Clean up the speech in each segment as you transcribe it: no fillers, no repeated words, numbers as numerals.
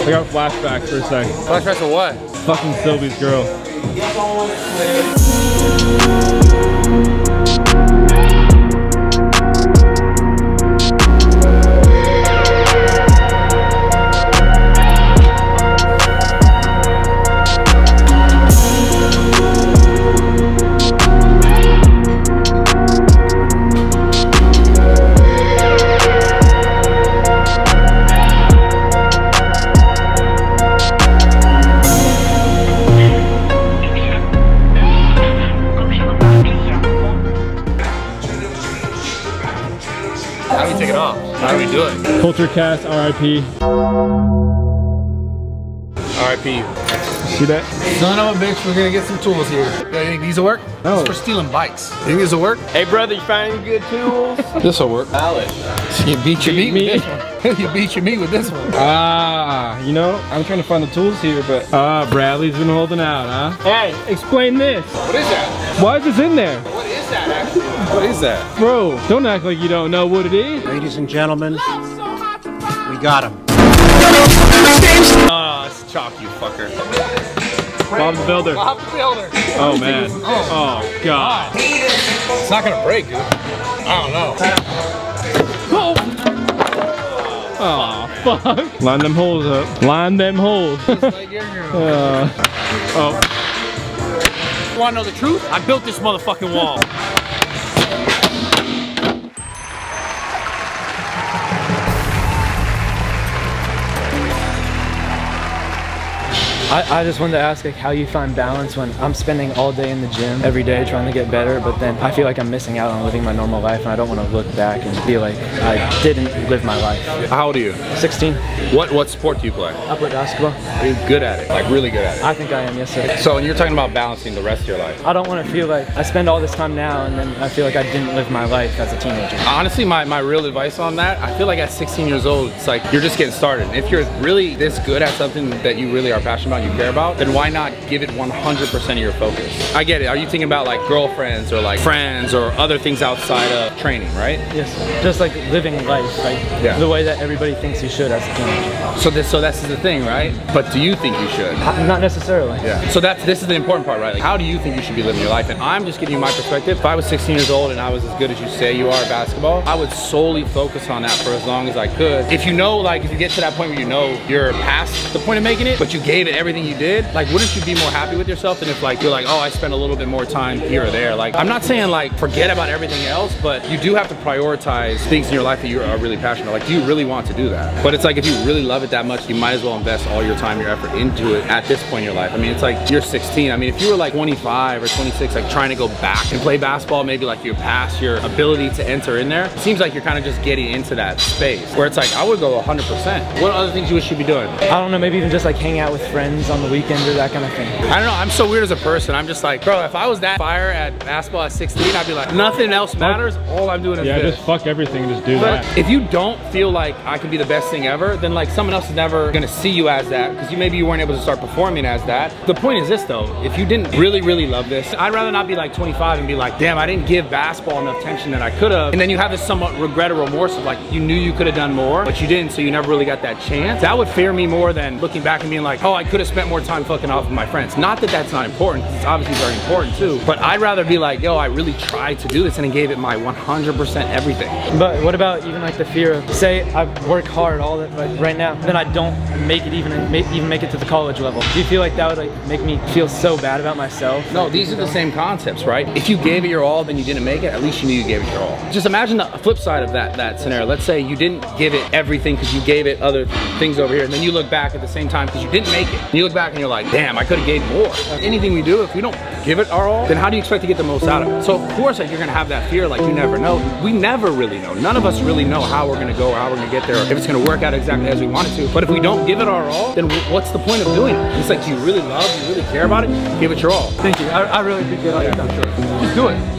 I got flashbacks for a second. Flashbacks of what? Fucking Sylvie's girl. How do we take it off? How do we do it? Culture cast, RIP. RIP. See that? Son of a bitch, we're gonna get some tools here. You think these will work? No. It's for stealing bikes. You think this will work? Hey brother, you find any good tools? This'll work. Alex. You beat your meat with this one. You beat your meat with this one. Ah, you know, I'm trying to find the tools here, but Bradley's been holding out, huh? Hey, explain this. What is that? Why is this in there? What is that actually? What is that? Bro, don't act like you don't know what it is. Ladies and gentlemen, we got him. Oh, it's chalk, you fucker. Bob the Builder. Bob the Builder. Oh man. Oh god. It's not gonna break, dude. I don't know. Oh fuck. Line them holes up. Line them holes. Oh. You wanna know the truth? I built this motherfucking wall. I just wanted to ask like how you find balance when I'm spending all day in the gym every day trying to get better, but then I feel like I'm missing out on living my normal life and I don't want to look back and feel like I didn't live my life. How old are you? 16. What sport do you play? I play basketball. Are you good at it? Like really good at it? I think I am, yes sir. So when you're talking about balancing the rest of your life, I don't want to feel like I spend all this time now and then I feel like I didn't live my life as a teenager. honestly, my real advice on that, I feel like at 16 years old, it's like you're just getting started. If you're really this good at something that you really are passionate about, you care about, then why not give it 100% of your focus? I get it. Are you thinking about like girlfriends or like friends or other things outside of training, right? Yes, just like living life, like the way that everybody thinks you should as a teenager. So that's the thing, right? But do you think you should? Not necessarily. Yeah. So this is the important part, right? Like, how do you think you should be living your life? And I'm just giving you my perspective. If I was 16 years old and I was as good as you say you are at basketball, I would solely focus on that for as long as I could. If you know, like, if you get to that point where you know you're past the point of making it, but you gave it everything you did, like, wouldn't you be more happy with yourself than if, like, you're like, oh, I spent a little bit more time here or there? Like, I'm not saying, like, forget about everything else, but you do have to prioritize things in your life that you are really passionate about. Like, do you really want to do that? But it's like, if you really love it that much, you might as well invest all your time, your effort into it at this point in your life. I mean, it's like, you're 16. I mean, if you were like 25 or 26, like trying to go back and play basketball, maybe like you're past your ability to enter in there, it seems like you're kind of just getting into that space where it's like, I would go 100%. What other things you wish you'd be doing? I don't know, maybe even just like hang out with friends on the weekend or that kind of thing. I don't know, I'm so weird as a person. I'm just like, bro, if I was that fire at basketball at 16, I'd be like, nothing else matters. All I'm doing is this. Just fuck everything and just do But that. if you don't feel like I can be the best thing ever, then like someone else is never gonna see you as that because maybe you weren't able to start performing as that. The point is this though, if you didn't really love this, I'd rather not be like 25 and be like, damn, I didn't give basketball enough attention that I could have. And then you have this somewhat regret or remorse of like, you knew you could have done more, but you didn't, so you never really got that chance. That would fear me more than looking back and being like, oh, I could have spent more time fucking off with my friends. Not that that's not important, because it's obviously very important too, but I'd rather be like, yo, I really tried to do this and I gave it my 100% everything. But what about even like the fear of, say I work hard all that, like right now, then I don't make it even make it to the college level. Do you feel like that would like make me feel so bad about myself? No, these are the same concepts, right? If you gave it your all, then you didn't make it, at least you knew you gave it your all. Just imagine the flip side of that scenario. Let's say you didn't give it everything because you gave it other things over here, and then you look back at the same time because you didn't make it. And you look back and you're like, damn, I could have gave more. Anything we do, if we don't give it our all, then how do you expect to get the most out of it? So of course, like, you're gonna have that fear, like you never know. We never really know. None of us really know how we're gonna go or how we're gonna get there, or if it's gonna work out exactly as we want it to. But if we don't give it our all, then what's the point of doing it? It's like, do you really love, do you really care about it? Give it your all. Thank you. I really appreciate all your time. Sure. Just do it.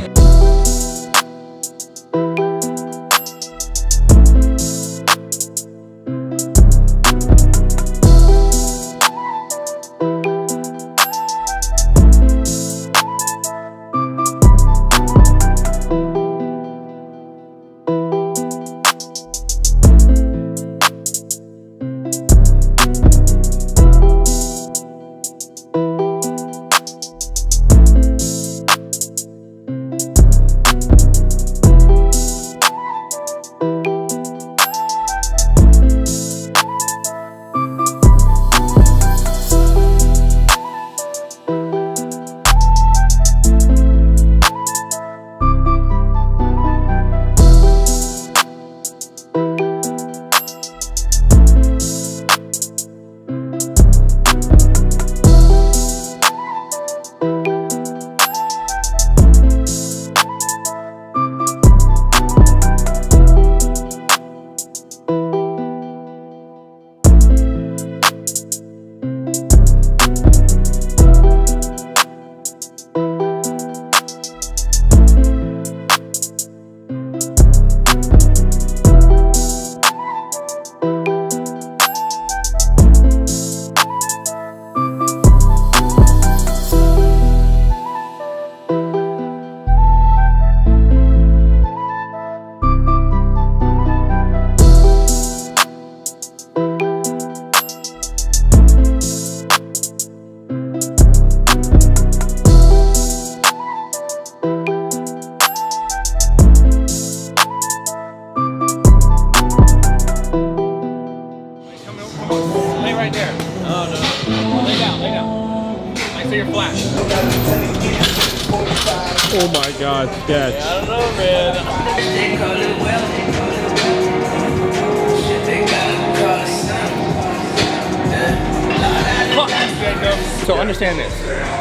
flat. Oh my God, sketch. I don't know, man. So understand this,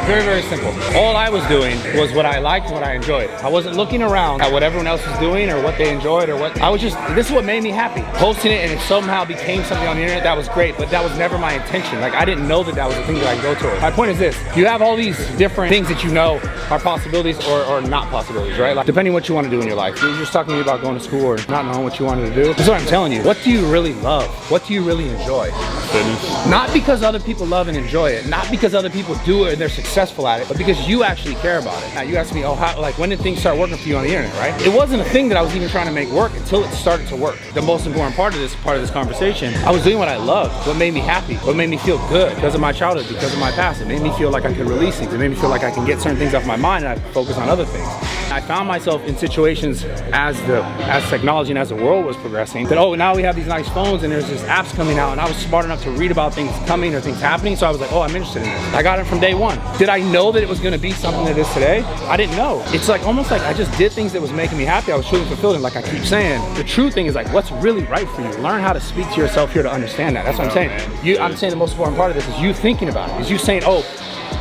very, very simple. All I was doing was what I liked, what I enjoyed. I wasn't looking around at what everyone else was doing or what they enjoyed or what, I was just, this is what made me happy. Posting it and it somehow became something on the internet, that was great, but that was never my intention. Like I didn't know that that was the thing that I could go towards. My point is this, you have all these different things that you know are possibilities or not possibilities, right? Like depending what you want to do in your life. You were just talking to me about going to school or not knowing what you wanted to do. That's what I'm telling you. What do you really love? What do you really enjoy? Fitness. Not because other people love and enjoy it, not because other people do it and they're successful at it, but because you actually care about it. Now you asked me, oh, how, like when did things start working for you on the internet, right? It wasn't a thing that I was even trying to make work until it started to work. The most important part of this conversation, I was doing what I loved, what made me happy, what made me feel good because of my childhood, because of my past. It made me feel like I could release things. It made me feel like I can get certain things off my mind and I could focus on other things. I found myself in situations as technology and as the world was progressing that, oh, now we have these nice phones and there's just apps coming out, and I was smart enough to read about things coming or things happening, so I was like, oh, I'm interested in this. I got it from day one. Did I know that it was gonna be something that it is today? I didn't know. It's like almost like I just did things that was making me happy. I was truly fulfilled, and like I keep saying, the true thing is like what's really right for you. Learn how to speak to yourself here to understand that. That's what I'm saying. I'm saying the most important part of this is you thinking about it. Is you saying, oh,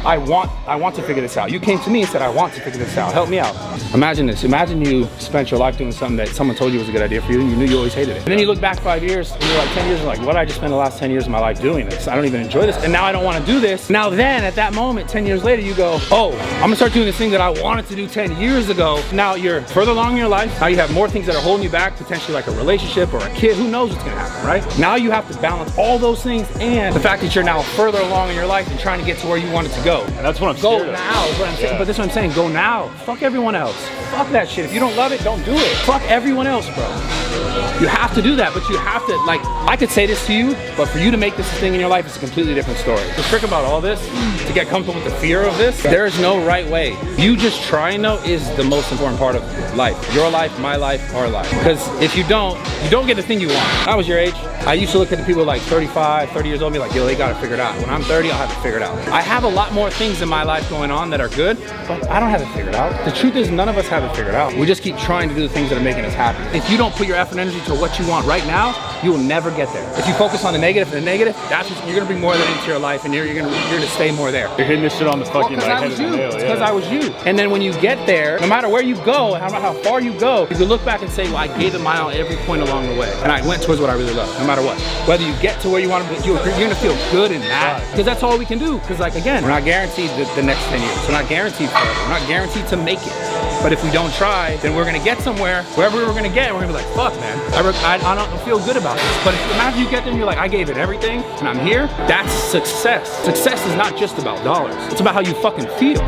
I want to figure this out. You came to me and said, I want to figure this out. Help me out. Imagine this. Imagine you spent your life doing something that someone told you was a good idea for you and you knew you always hated it. And then you look back 5 years and you're like 10 years and like, what did I just spend the last 10 years of my life doing this? I don't even enjoy this. And now I don't want to do this. Now then at that moment, 10 years later, you go, oh, I'm gonna start doing this thing that I wanted to do 10 years ago. Now you're further along in your life. Now you have more things that are holding you back, potentially like a relationship or a kid. Who knows what's gonna happen, right? Now you have to balance all those things and the fact that you're now further along in your life and trying to get to where you wanted to go. And that's what I'm Go now is what I'm saying, but this is what I'm saying, go now. Fuck everyone else. Fuck that shit. If you don't love it, don't do it. Fuck everyone else, bro. You have to do that, but you have to, like, I could say this to you, but for you to make this a thing in your life, it's a completely different story. The trick about all this, to get comfortable with the fear of this, there is no right way. You just trying though is the most important part of life. Your life, my life, our life. Because if you don't get the thing you want. When I was your age, I used to look at the people like 35, 30 years old and be like, yo, they got it figured out. When I'm 30, I'll have it figured out. I have a lot more things in my life going on that are good, but I don't have it figured out. The truth is none of us have it figured out. We just keep trying to do the things that are making us happy. If you don't put your effort and energy to what you want right now, you will never get there. If you focus on the negative, that's what, you're gonna bring more of that into your life and you're gonna stay more there. You're hitting this shit on the fucking like head of the nail. It's because yeah. I was you. And then when you get there, no matter where you go, no matter how far you go, you can look back and say, well, I gave it my all every point along the way. And I went towards what I really love, no matter what. Whether you get to where you want to be, you're gonna feel good in that. Because that's all we can do. Because like, again, we're not guaranteed the next 10 years. We're not guaranteed forever. We're not guaranteed to make it. But if we don't try, then we're gonna get somewhere, wherever we're gonna get, we're gonna be like, fuck, man, I don't feel good about this. But if imagine you get there and you're like, I gave it everything, and I'm here, that's success. Success is not just about dollars. It's about how you fucking feel.